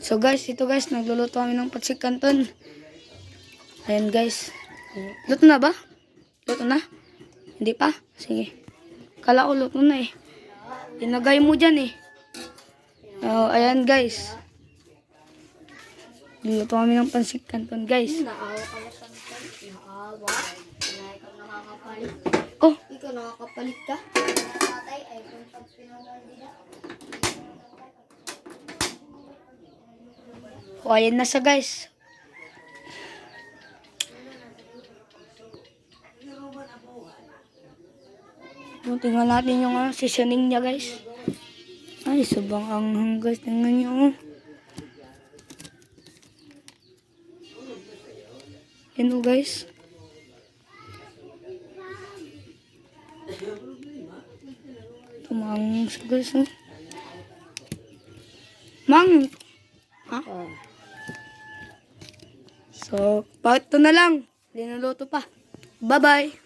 So guys, ito guys, nagluluto kami ng patsik canton. Ayan guys. Luto na ba? Luto na? Hindi pa? Sige. Kala ko luto na eh. Inagay mo dyan eh. Ayan guys. Luto kami ng patsik canton guys. Naawa ka na sa akin. Naawa. Pinay ka nakakapalit. Oh, Ikaw nakakapalit ka. Tatay ay kung pag pinawalida. ayan na siya guys. Tingnan natin yung seasoning niya guys. Ay, sobrang anghang guys. Tingnan nyo. Yan o guys. Tumangang siya guys. Mang! Ha? So, ito na lang. Linuluto pa. Bye-bye!